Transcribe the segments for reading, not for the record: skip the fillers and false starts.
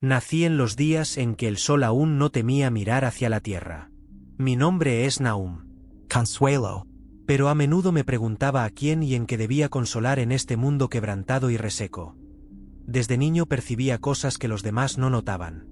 Nací en los días en que el sol aún no temía mirar hacia la tierra. Mi nombre es Nahum. Consuelo. Pero a menudo me preguntaba a quién y en qué debía consolar en este mundo quebrantado y reseco. Desde niño percibía cosas que los demás no notaban.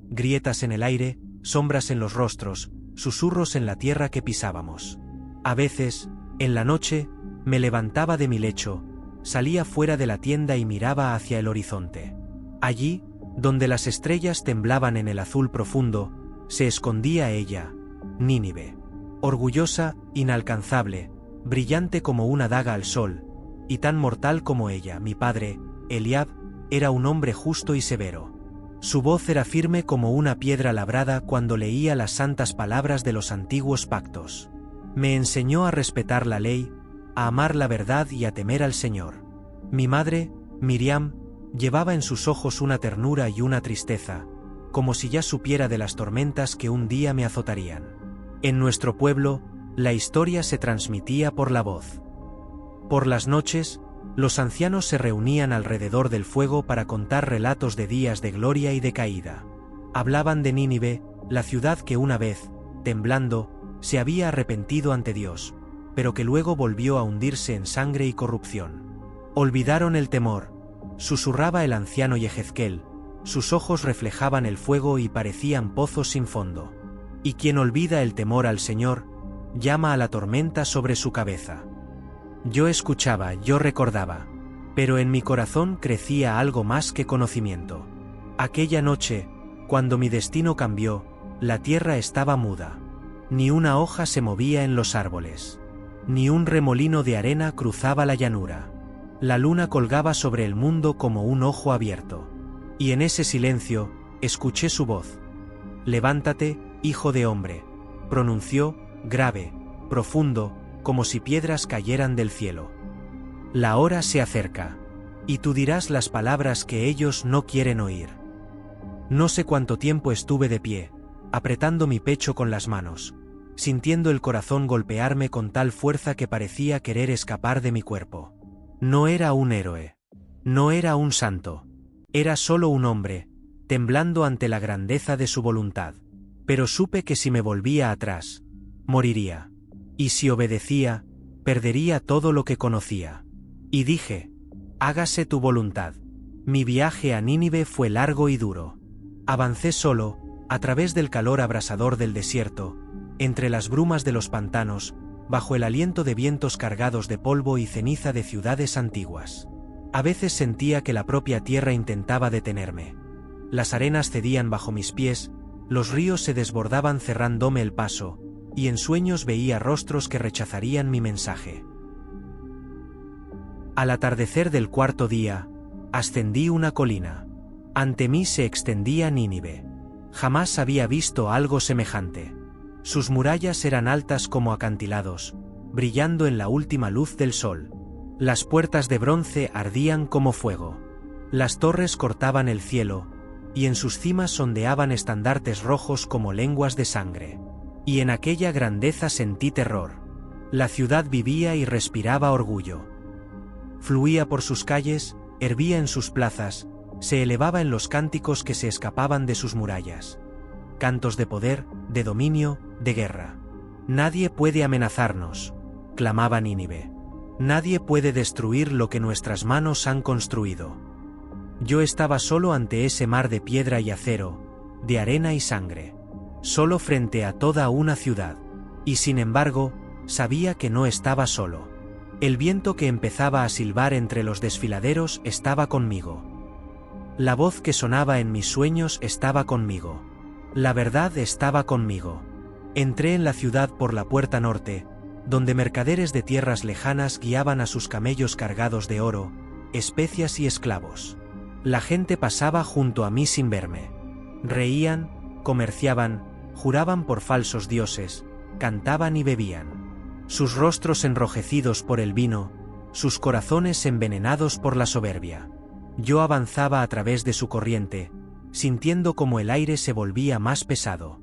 Grietas en el aire, sombras en los rostros, susurros en la tierra que pisábamos. A veces, en la noche, me levantaba de mi lecho, salía fuera de la tienda y miraba hacia el horizonte. Allí, donde las estrellas temblaban en el azul profundo, se escondía ella, Nínive. Orgullosa, inalcanzable, brillante como una daga al sol, y tan mortal como ella. Mi padre, Eliab, era un hombre justo y severo. Su voz era firme como una piedra labrada cuando leía las santas palabras de los antiguos pactos. Me enseñó a respetar la ley, a amar la verdad y a temer al Señor. Mi madre, Miriam, llevaba en sus ojos una ternura y una tristeza, como si ya supiera de las tormentas que un día me azotarían. En nuestro pueblo, la historia se transmitía por la voz. Por las noches, los ancianos se reunían alrededor del fuego para contar relatos de días de gloria y de caída. Hablaban de Nínive, la ciudad que una vez, temblando, se había arrepentido ante Dios, pero que luego volvió a hundirse en sangre y corrupción. Olvidaron el temor, susurraba el anciano Yehezkel, sus ojos reflejaban el fuego y parecían pozos sin fondo. Y quien olvida el temor al Señor, llama a la tormenta sobre su cabeza. Yo escuchaba, yo recordaba, pero en mi corazón crecía algo más que conocimiento. Aquella noche, cuando mi destino cambió, la tierra estaba muda. Ni una hoja se movía en los árboles. Ni un remolino de arena cruzaba la llanura. La luna colgaba sobre el mundo como un ojo abierto. Y en ese silencio, escuché su voz. Levántate, hijo de hombre, pronunció, grave, profundo, como si piedras cayeran del cielo. La hora se acerca, y tú dirás las palabras que ellos no quieren oír. No sé cuánto tiempo estuve de pie, apretando mi pecho con las manos, sintiendo el corazón golpearme con tal fuerza que parecía querer escapar de mi cuerpo. No era un héroe. No era un santo. Era solo un hombre, temblando ante la grandeza de su voluntad. Pero supe que si me volvía atrás, moriría. Y si obedecía, perdería todo lo que conocía. Y dije, hágase tu voluntad. Mi viaje a Nínive fue largo y duro. Avancé solo, a través del calor abrasador del desierto, entre las brumas de los pantanos, bajo el aliento de vientos cargados de polvo y ceniza de ciudades antiguas. A veces sentía que la propia tierra intentaba detenerme. Las arenas cedían bajo mis pies, los ríos se desbordaban cerrándome el paso, y en sueños veía rostros que rechazarían mi mensaje. Al atardecer del cuarto día, ascendí una colina. Ante mí se extendía Nínive. Jamás había visto algo semejante. Sus murallas eran altas como acantilados, brillando en la última luz del sol. Las puertas de bronce ardían como fuego. Las torres cortaban el cielo, y en sus cimas ondeaban estandartes rojos como lenguas de sangre. Y en aquella grandeza sentí terror. La ciudad vivía y respiraba orgullo. Fluía por sus calles, hervía en sus plazas, se elevaba en los cánticos que se escapaban de sus murallas. Cantos de poder, de dominio, de guerra. Nadie puede amenazarnos, clamaba Nínive. Nadie puede destruir lo que nuestras manos han construido. Yo estaba solo ante ese mar de piedra y acero, de arena y sangre. Solo frente a toda una ciudad. Y sin embargo, sabía que no estaba solo. El viento que empezaba a silbar entre los desfiladeros estaba conmigo. La voz que sonaba en mis sueños estaba conmigo. La verdad estaba conmigo. Entré en la ciudad por la puerta norte, donde mercaderes de tierras lejanas guiaban a sus camellos cargados de oro, especias y esclavos. La gente pasaba junto a mí sin verme. Reían, comerciaban, juraban por falsos dioses, cantaban y bebían. Sus rostros enrojecidos por el vino, sus corazones envenenados por la soberbia. Yo avanzaba a través de su corriente, sintiendo como el aire se volvía más pesado.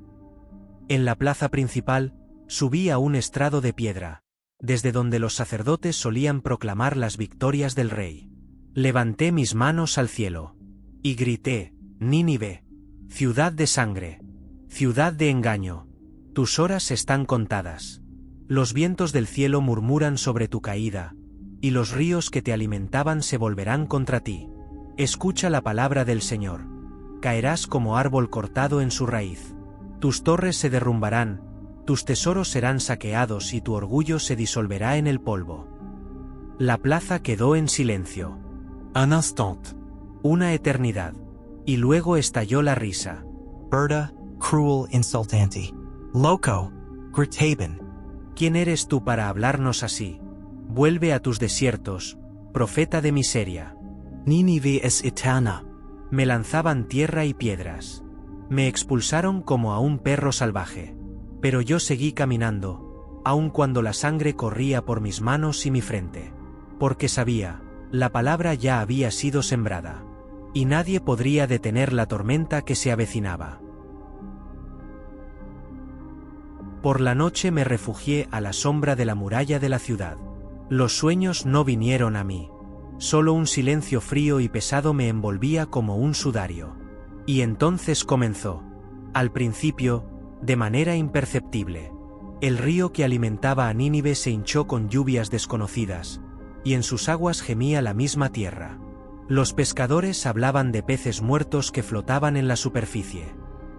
En la plaza principal, subí a un estrado de piedra, desde donde los sacerdotes solían proclamar las victorias del rey. Levanté mis manos al cielo. Y grité, Nínive, ciudad de sangre, ciudad de engaño, tus horas están contadas. Los vientos del cielo murmuran sobre tu caída, y los ríos que te alimentaban se volverán contra ti. Escucha la palabra del Señor. Caerás como árbol cortado en su raíz. Tus torres se derrumbarán, tus tesoros serán saqueados y tu orgullo se disolverá en el polvo. La plaza quedó en silencio. Un instant. Una eternidad. Y luego estalló la risa. Berta, cruel insultante. Loco, gritaban. ¿Quién eres tú para hablarnos así? Vuelve a tus desiertos, profeta de miseria. Nínive es eterna. Me lanzaban tierra y piedras. Me expulsaron como a un perro salvaje. Pero yo seguí caminando, aun cuando la sangre corría por mis manos y mi frente. Porque sabía, la palabra ya había sido sembrada. Y nadie podría detener la tormenta que se avecinaba. Por la noche me refugié a la sombra de la muralla de la ciudad. Los sueños no vinieron a mí. Solo un silencio frío y pesado me envolvía como un sudario. Y entonces comenzó. Al principio, de manera imperceptible. El río que alimentaba a Nínive se hinchó con lluvias desconocidas, y en sus aguas gemía la misma tierra. Los pescadores hablaban de peces muertos que flotaban en la superficie.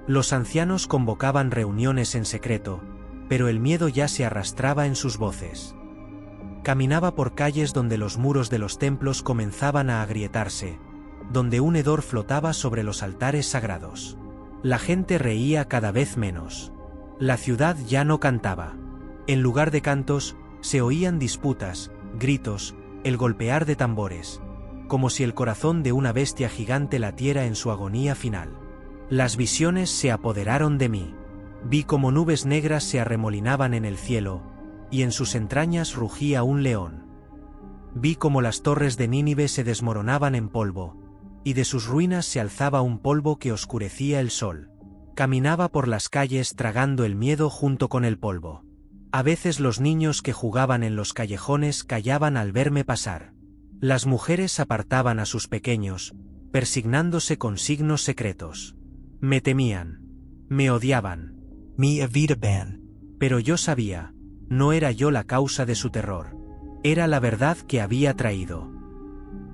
Los ancianos convocaban reuniones en secreto, pero el miedo ya se arrastraba en sus voces. Caminaba por calles donde los muros de los templos comenzaban a agrietarse, donde un hedor flotaba sobre los altares sagrados. La gente reía cada vez menos. La ciudad ya no cantaba. En lugar de cantos, se oían disputas, gritos, el golpear de tambores, como si el corazón de una bestia gigante latiera en su agonía final. Las visiones se apoderaron de mí. Vi como nubes negras se arremolinaban en el cielo, y en sus entrañas rugía un león. Vi como las torres de Nínive se desmoronaban en polvo, y de sus ruinas se alzaba un polvo que oscurecía el sol. Caminaba por las calles tragando el miedo junto con el polvo. A veces los niños que jugaban en los callejones callaban al verme pasar. Las mujeres apartaban a sus pequeños, persignándose con signos secretos. Me temían. Me odiaban. Me evitaban. Pero yo sabía, no era yo la causa de su terror. Era la verdad que había traído.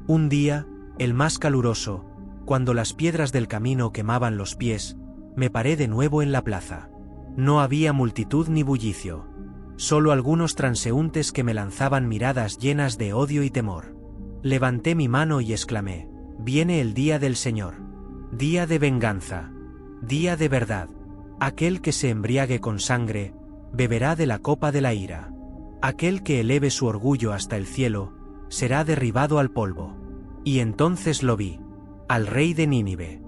Un día, el más caluroso, cuando las piedras del camino quemaban los pies, me paré de nuevo en la plaza. No había multitud ni bullicio. Solo algunos transeúntes que me lanzaban miradas llenas de odio y temor. Levanté mi mano y exclamé: «Viene el día del Señor. Día de venganza. Día de verdad. Aquel que se embriague con sangre, beberá de la copa de la ira. Aquel que eleve su orgullo hasta el cielo, será derribado al polvo». Y entonces lo vi, al rey de Nínive.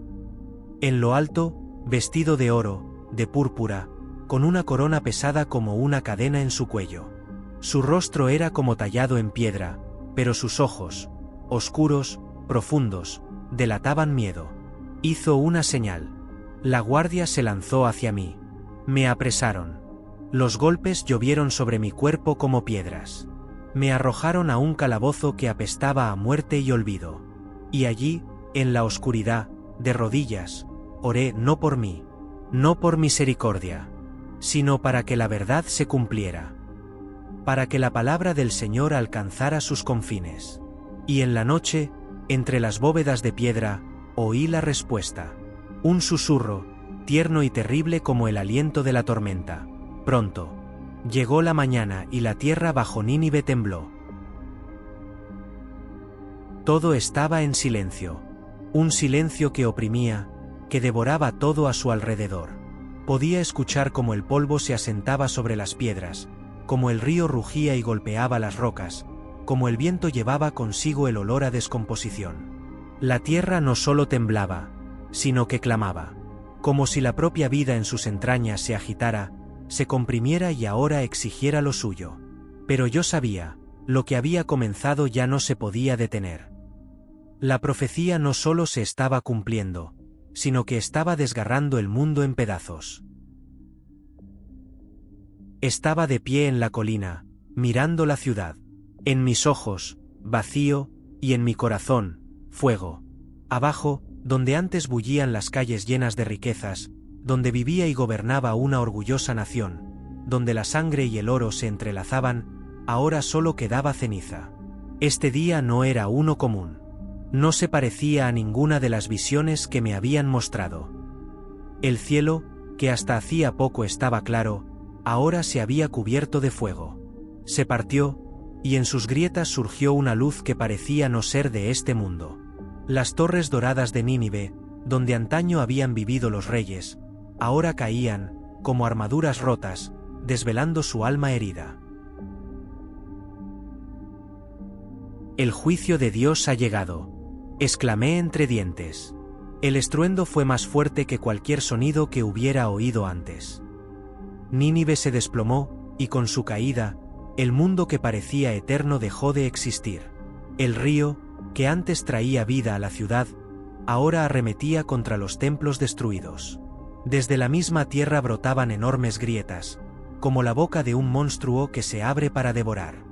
En lo alto, vestido de oro, de púrpura, con una corona pesada como una cadena en su cuello. Su rostro era como tallado en piedra, pero sus ojos, oscuros, profundos, delataban miedo. Hizo una señal. La guardia se lanzó hacia mí. Me apresaron. Los golpes llovieron sobre mi cuerpo como piedras. Me arrojaron a un calabozo que apestaba a muerte y olvido. Y allí, en la oscuridad, de rodillas, oré no por mí, no por misericordia, sino para que la verdad se cumpliera, para que la palabra del Señor alcanzara sus confines. Y en la noche, entre las bóvedas de piedra, oí la respuesta. Un susurro, tierno y terrible como el aliento de la tormenta. Pronto. Llegó la mañana y la tierra bajo Nínive tembló. Todo estaba en silencio. Un silencio que oprimía, que devoraba todo a su alrededor. Podía escuchar cómo el polvo se asentaba sobre las piedras, cómo el río rugía y golpeaba las rocas, cómo el viento llevaba consigo el olor a descomposición. La tierra no solo temblaba, sino que clamaba, como si la propia vida en sus entrañas se agitara, se comprimiera y ahora exigiera lo suyo. Pero yo sabía, lo que había comenzado ya no se podía detener. La profecía no solo se estaba cumpliendo, sino que estaba desgarrando el mundo en pedazos. Estaba de pie en la colina, mirando la ciudad. En mis ojos, vacío, y en mi corazón, fuego. Abajo, donde antes bullían las calles llenas de riquezas, donde vivía y gobernaba una orgullosa nación, donde la sangre y el oro se entrelazaban, ahora solo quedaba ceniza. Este día no era uno común. No se parecía a ninguna de las visiones que me habían mostrado. El cielo, que hasta hacía poco estaba claro, ahora se había cubierto de fuego. Se partió, y en sus grietas surgió una luz que parecía no ser de este mundo. Las torres doradas de Nínive, donde antaño habían vivido los reyes, ahora caían, como armaduras rotas, desvelando su alma herida. El juicio de Dios ha llegado, exclamé entre dientes. El estruendo fue más fuerte que cualquier sonido que hubiera oído antes. Nínive se desplomó, y con su caída, el mundo que parecía eterno dejó de existir. El río, que antes traía vida a la ciudad, ahora arremetía contra los templos destruidos. Desde la misma tierra brotaban enormes grietas, como la boca de un monstruo que se abre para devorar.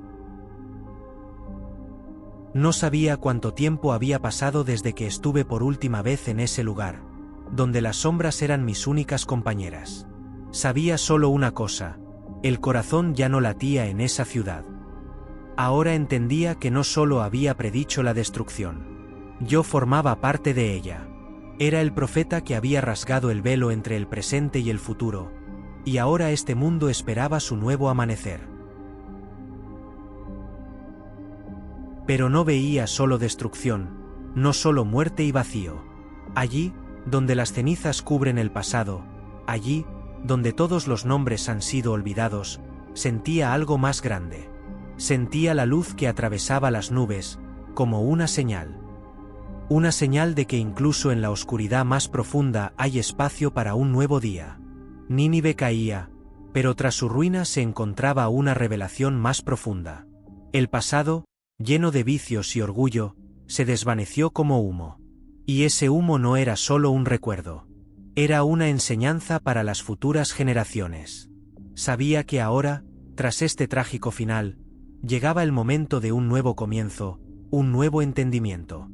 No sabía cuánto tiempo había pasado desde que estuve por última vez en ese lugar, donde las sombras eran mis únicas compañeras. Sabía solo una cosa: el corazón ya no latía en esa ciudad. Ahora entendía que no solo había predicho la destrucción. Yo formaba parte de ella. Era el profeta que había rasgado el velo entre el presente y el futuro, y ahora este mundo esperaba su nuevo amanecer. Pero no veía solo destrucción, no solo muerte y vacío. Allí, donde las cenizas cubren el pasado, allí, donde todos los nombres han sido olvidados, sentía algo más grande. Sentía la luz que atravesaba las nubes, como una señal. Una señal de que incluso en la oscuridad más profunda hay espacio para un nuevo día. Nínive caía, pero tras su ruina se encontraba una revelación más profunda. El pasado, lleno de vicios y orgullo, se desvaneció como humo. Y ese humo no era solo un recuerdo. Era una enseñanza para las futuras generaciones. Sabía que ahora, tras este trágico final, llegaba el momento de un nuevo comienzo, un nuevo entendimiento.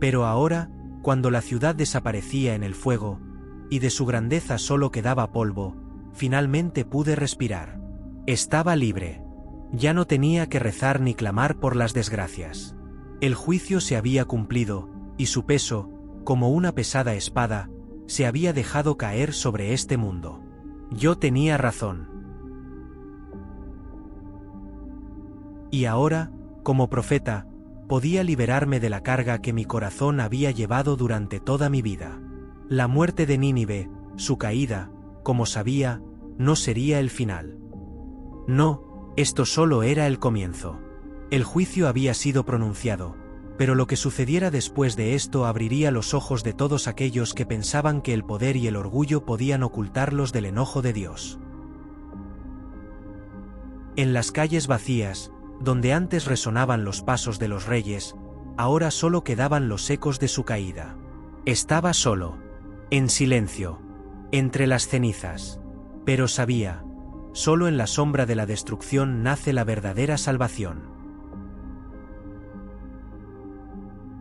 Pero ahora, cuando la ciudad desaparecía en el fuego, y de su grandeza solo quedaba polvo, finalmente pude respirar. Estaba libre. Ya no tenía que rezar ni clamar por las desgracias. El juicio se había cumplido, y su peso, como una pesada espada, se había dejado caer sobre este mundo. Yo tenía razón. Y ahora, como profeta, podía liberarme de la carga que mi corazón había llevado durante toda mi vida. La muerte de Nínive, su caída, como sabía, no sería el final. No, esto solo era el comienzo. El juicio había sido pronunciado, pero lo que sucediera después de esto abriría los ojos de todos aquellos que pensaban que el poder y el orgullo podían ocultarlos del enojo de Dios. En las calles vacías, donde antes resonaban los pasos de los reyes, ahora solo quedaban los ecos de su caída. Estaba solo, en silencio, entre las cenizas, pero sabía: solo en la sombra de la destrucción nace la verdadera salvación.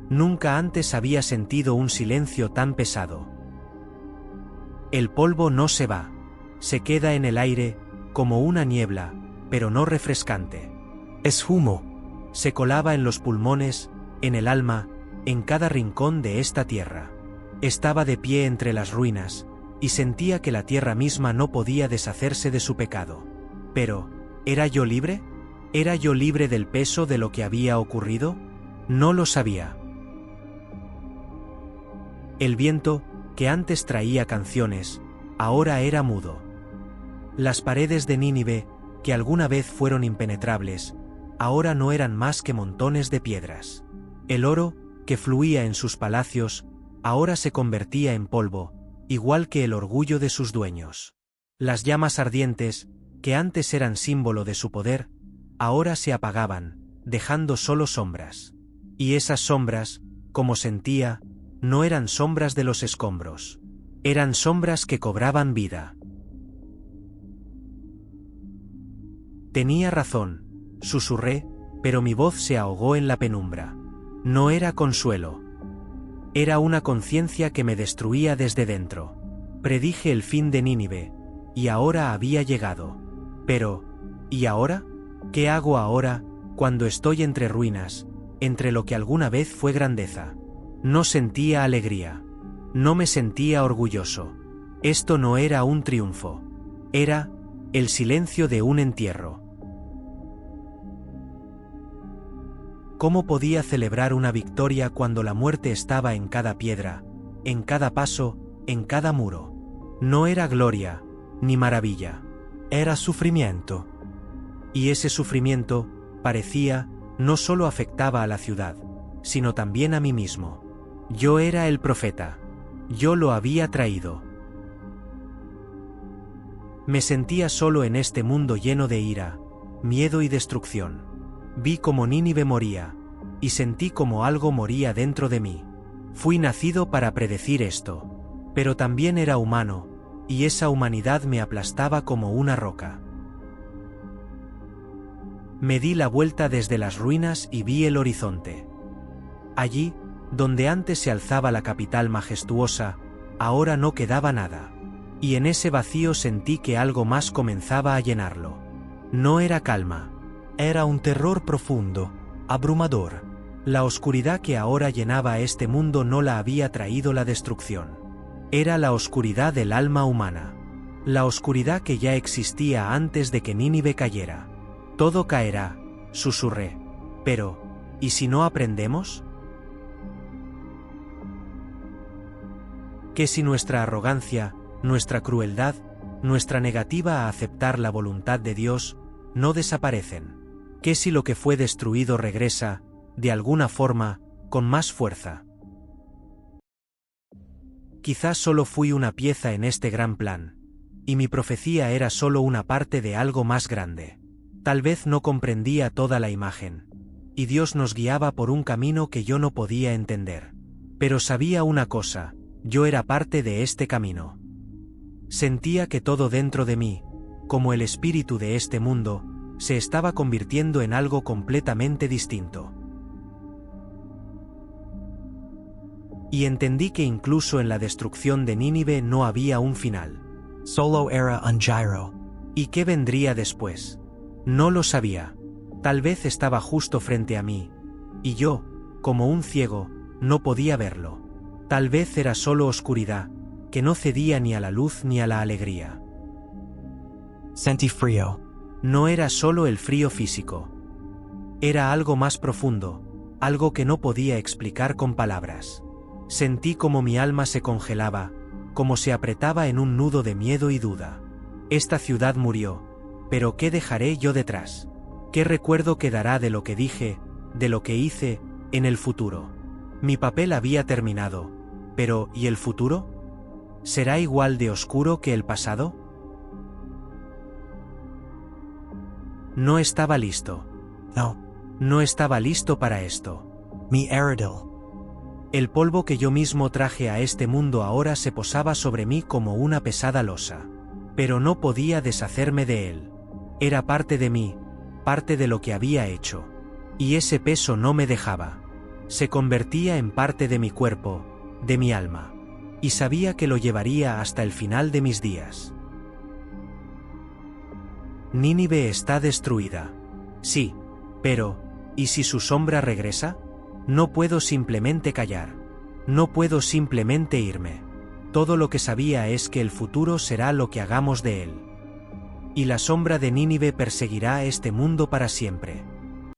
Nunca antes había sentido un silencio tan pesado. El polvo no se va, se queda en el aire, como una niebla, pero no refrescante. Es humo. Se colaba en los pulmones, en el alma, en cada rincón de esta tierra. Estaba de pie entre las ruinas, y sentía que la tierra misma no podía deshacerse de su pecado. Pero, ¿era yo libre? ¿Era yo libre del peso de lo que había ocurrido? No lo sabía. El viento, que antes traía canciones, ahora era mudo. Las paredes de Nínive, que alguna vez fueron impenetrables, ahora no eran más que montones de piedras. El oro, que fluía en sus palacios, ahora se convertía en polvo, igual que el orgullo de sus dueños. Las llamas ardientes, que antes eran símbolo de su poder, ahora se apagaban, dejando solo sombras. Y esas sombras, como sentía, no eran sombras de los escombros. Eran sombras que cobraban vida. Tenía razón, susurré, pero mi voz se ahogó en la penumbra. No era consuelo. Era una conciencia que me destruía desde dentro. Predije el fin de Nínive, y ahora había llegado. Pero, ¿y ahora? ¿Qué hago ahora, cuando estoy entre ruinas, entre lo que alguna vez fue grandeza? No sentía alegría. No me sentía orgulloso. Esto no era un triunfo. Era el silencio de un entierro. ¿Cómo podía celebrar una victoria cuando la muerte estaba en cada piedra, en cada paso, en cada muro? No era gloria, ni maravilla. Era sufrimiento. Y ese sufrimiento, parecía, no solo afectaba a la ciudad, sino también a mí mismo. Yo era el profeta. Yo lo había traído. Me sentía solo en este mundo lleno de ira, miedo y destrucción. Vi cómo Nínive moría, y sentí como algo moría dentro de mí. Fui nacido para predecir esto, pero también era humano, y esa humanidad me aplastaba como una roca. Me di la vuelta desde las ruinas y vi el horizonte. Allí, donde antes se alzaba la capital majestuosa, ahora no quedaba nada. Y en ese vacío sentí que algo más comenzaba a llenarlo. No era calma. Era un terror profundo, abrumador. La oscuridad que ahora llenaba este mundo no la había traído la destrucción. Era la oscuridad del alma humana. La oscuridad que ya existía antes de que Nínive cayera. Todo caerá, susurré. Pero, ¿y si no aprendemos? ¿Qué si nuestra arrogancia, nuestra crueldad, nuestra negativa a aceptar la voluntad de Dios, no desaparecen? ¿Qué si lo que fue destruido regresa, de alguna forma, con más fuerza? Quizás solo fui una pieza en este gran plan, y mi profecía era solo una parte de algo más grande. Tal vez no comprendía toda la imagen, y Dios nos guiaba por un camino que yo no podía entender. Pero sabía una cosa, yo era parte de este camino. Sentía que todo dentro de mí, como el espíritu de este mundo, se estaba convirtiendo en algo completamente distinto. Y entendí que incluso en la destrucción de Nínive no había un final. Solo era un giro. ¿Y qué vendría después? No lo sabía. Tal vez estaba justo frente a mí, y yo, como un ciego, no podía verlo. Tal vez era solo oscuridad, que no cedía ni a la luz ni a la alegría. Sentí frío. No era solo el frío físico. Era algo más profundo, algo que no podía explicar con palabras. Sentí como mi alma se congelaba, como se apretaba en un nudo de miedo y duda. Esta ciudad murió, pero ¿qué dejaré yo detrás? ¿Qué recuerdo quedará de lo que dije, de lo que hice, en el futuro? Mi papel había terminado, pero ¿y el futuro? ¿Será igual de oscuro que el pasado? No estaba listo. No estaba listo para esto. Mi Eredil. El polvo que yo mismo traje a este mundo ahora se posaba sobre mí como una pesada losa. Pero no podía deshacerme de él. Era parte de mí, parte de lo que había hecho. Y ese peso no me dejaba. Se convertía en parte de mi cuerpo, de mi alma. Y sabía que lo llevaría hasta el final de mis días. Nínive está destruida. Sí, pero, ¿y si su sombra regresa? No puedo simplemente callar. No puedo simplemente irme. Todo lo que sabía es que el futuro será lo que hagamos de él. Y la sombra de Nínive perseguirá este mundo para siempre.